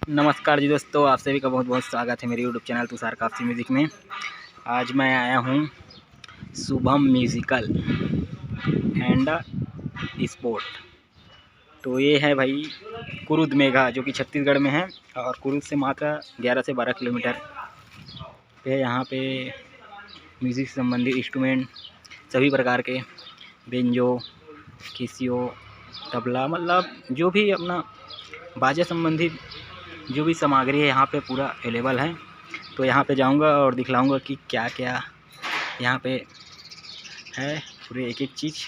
नमस्कार जी दोस्तों, आप सभी का बहुत बहुत स्वागत है मेरे यूट्यूब चैनल तुषार काफसी म्यूज़िक में। आज मैं आया हूँ शुभम म्यूज़िकल एंड स्पोर्ट। तो ये है भाई कुरुद मेघा, जो कि छत्तीसगढ़ में है और कुरुद से मात्र 11 से 12 किलोमीटर पे। यहाँ पे म्यूज़िक से संबंधित इंस्ट्रूमेंट सभी प्रकार के, बेंजो, कैसियो, तबला, मतलब जो भी अपना बाजा संबंधित जो भी सामग्री है यहाँ पे पूरा अवेलेबल है। तो यहाँ पे जाऊँगा और दिखलाऊँगा कि क्या क्या यहाँ पे है, पूरे एक एक चीज़।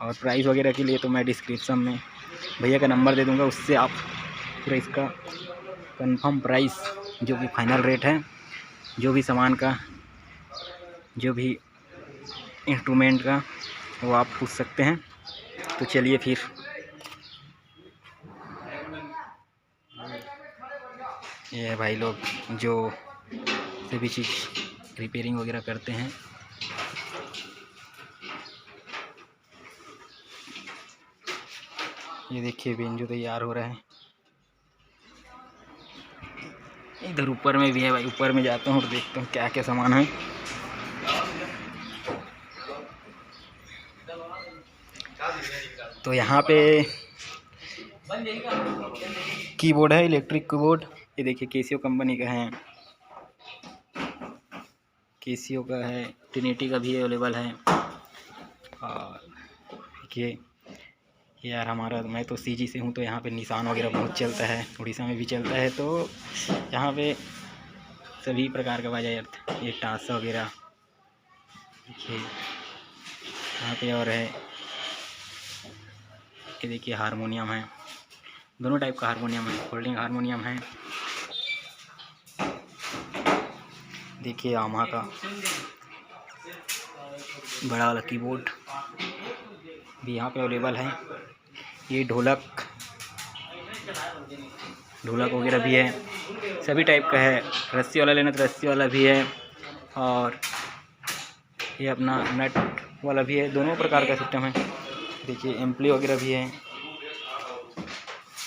और प्राइस वगैरह के लिए तो मैं डिस्क्रिप्शन में भैया का नंबर दे दूँगा, उससे आप पूरा इसका कंफर्म प्राइस, जो भी फाइनल रेट है, जो भी सामान का, जो भी इंस्ट्रूमेंट का, वो आप पूछ सकते हैं। तो चलिए फिर ये है भाई लोग जो सभी चीज़ रिपेयरिंग वगैरह करते हैं। ये देखिए बेंजो तैयार हो रहा है। इधर ऊपर में भी है भाई, ऊपर में जाता हूँ और देखता हूँ क्या क्या सामान है। तो यहाँ पे कीबोर्ड है, इलेक्ट्रिक कीबोर्ड। ये देखिए कैसियो कंपनी का है, कैसियो का है, ट्रिनिटी का भी अवेलेबल है। और देखिए यार, हमारा मैं तो सीजी से हूँ, तो यहाँ पे निशान वगैरह बहुत चलता है, उड़ीसा में भी चलता है। तो यहाँ पे सभी प्रकार का बाजा, ये टांसा वगैरह देखिए यहाँ पे। और है ये देखिए हारमोनियम है, दोनों टाइप का हारमोनियम है, फोल्डिंग हारमोनियम है। देखिए यामाहा का बड़ा वाला कीबोर्ड भी यहाँ पे अवेलेबल है। ये ढोलक वगैरह भी है, सभी टाइप का है। रस्सी वाला लेना तो रस्सी वाला भी है, और ये अपना नट वाला भी है, दोनों प्रकार का सिस्टम है। देखिए एम्पली वगैरह भी है।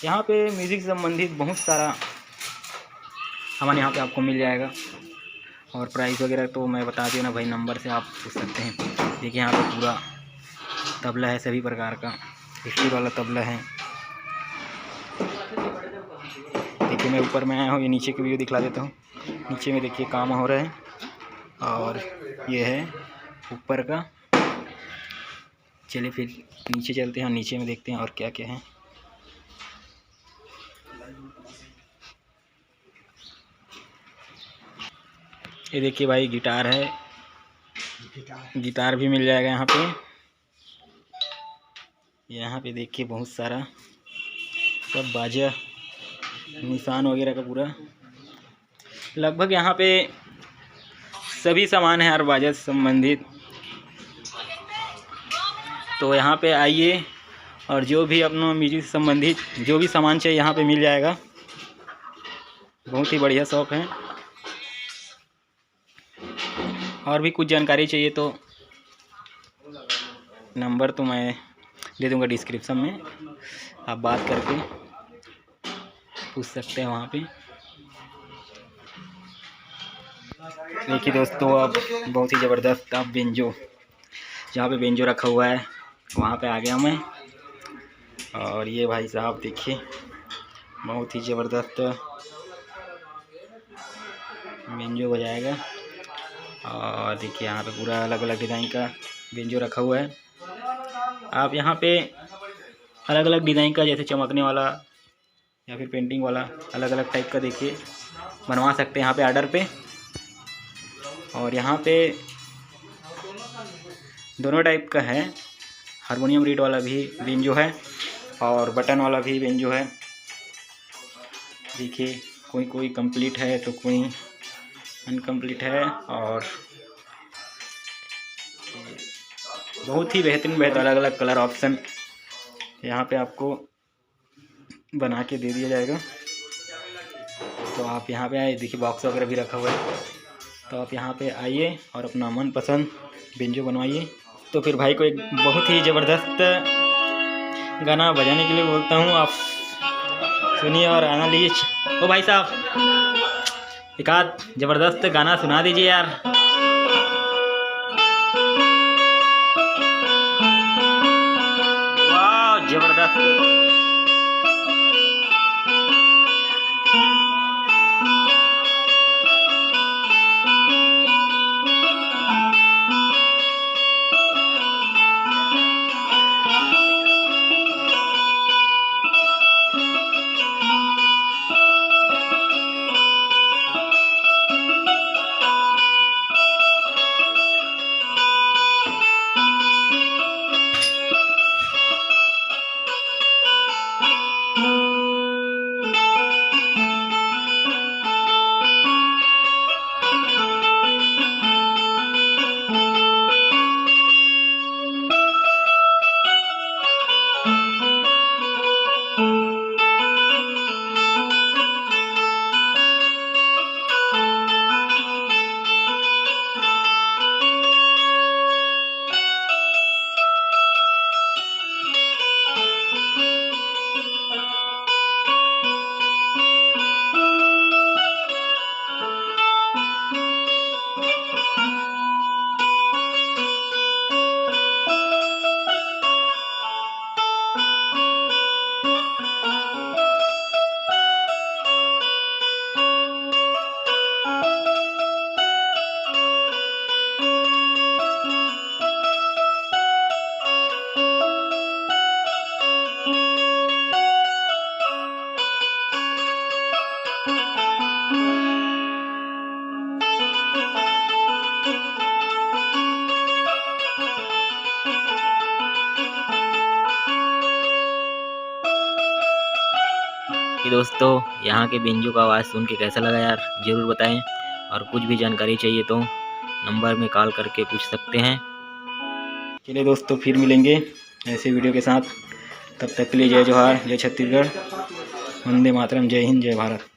यहाँ पे म्यूज़िक से संबंधित बहुत सारा सामान यहाँ पे आपको मिल जाएगा। और प्राइस वगैरह तो मैं बता दिया ना भाई, नंबर से आप पूछ सकते हैं। देखिए यहाँ पे पूरा तबला है, सभी प्रकार का स्टील वाला तबला है। देखिए मैं ऊपर में आया हूँ, ये नीचे की व्यू दिखला देता हूँ। नीचे में देखिए काम हो रहा है, और ये है ऊपर का। चलिए फिर नीचे चलते हैं और नीचे में देखते हैं और क्या क्या है। ये देखिए भाई गिटार है, गिटार भी मिल जाएगा यहाँ पे। यहाँ पे देखिए बहुत सारा सब बाजा, निशान वगैरह का पूरा लगभग यहाँ पे सभी सामान है हर बाजा से संबंधित। तो यहाँ पे आइए, और जो भी अपना म्यूजिक से संबंधित जो भी सामान चाहिए यहाँ पे मिल जाएगा। बहुत ही बढ़िया शॉप है। और भी कुछ जानकारी चाहिए तो नंबर तो मैं दे दूंगा डिस्क्रिप्शन में, आप बात करके पूछ सकते हैं वहाँ पे। देखिए दोस्तों, अब बहुत ही ज़बरदस्त अब बेंजो, जहाँ पे बेंजो रखा हुआ है वहाँ पे आ गया मैं। और ये भाई साहब देखिए बहुत ही ज़बरदस्त बेंजो बजाएगा। और देखिए यहाँ पे पूरा अलग अलग डिज़ाइन का बेंजो रखा हुआ है। आप यहाँ पे अलग अलग डिज़ाइन का, जैसे चमकने वाला या फिर पेंटिंग वाला, अलग अलग टाइप का देखिए बनवा सकते हैं यहाँ पे ऑर्डर पे। और यहाँ पे दोनों टाइप का है, हारमोनियम रीड वाला भी बेंजो है और बटन वाला भी बेंजो है। देखिए कोई कोई कंप्लीट है तो कोई अनकम्प्लीट है, और बहुत ही बेहतरीन अलग अलग कलर ऑप्शन यहाँ पे आपको बना के दे दिया जाएगा। तो आप यहाँ पे आए, देखिए बॉक्स वगैरह भी रखा हुआ है। तो आप यहाँ पे आइए और अपना मनपसंद बेंजो बनवाइए। तो फिर भाई को एक बहुत ही ज़बरदस्त गाना बजाने के लिए बोलता हूँ, आप सुनिए और गाना लीजिए। ओ भाई साहब, एक आध जबरदस्त गाना सुना दीजिए यार। वाह जबरदस्त। कि दोस्तों यहाँ के बेंजो का आवाज़ सुन के कैसा लगा यार, ज़रूर बताएं। और कुछ भी जानकारी चाहिए तो नंबर में कॉल करके पूछ सकते हैं। चलिए दोस्तों, फिर मिलेंगे ऐसे वीडियो के साथ। तब तक के लिए जय जोहार, जय छत्तीसगढ़, वंदे मातरम, जय हिंद, जय भारत।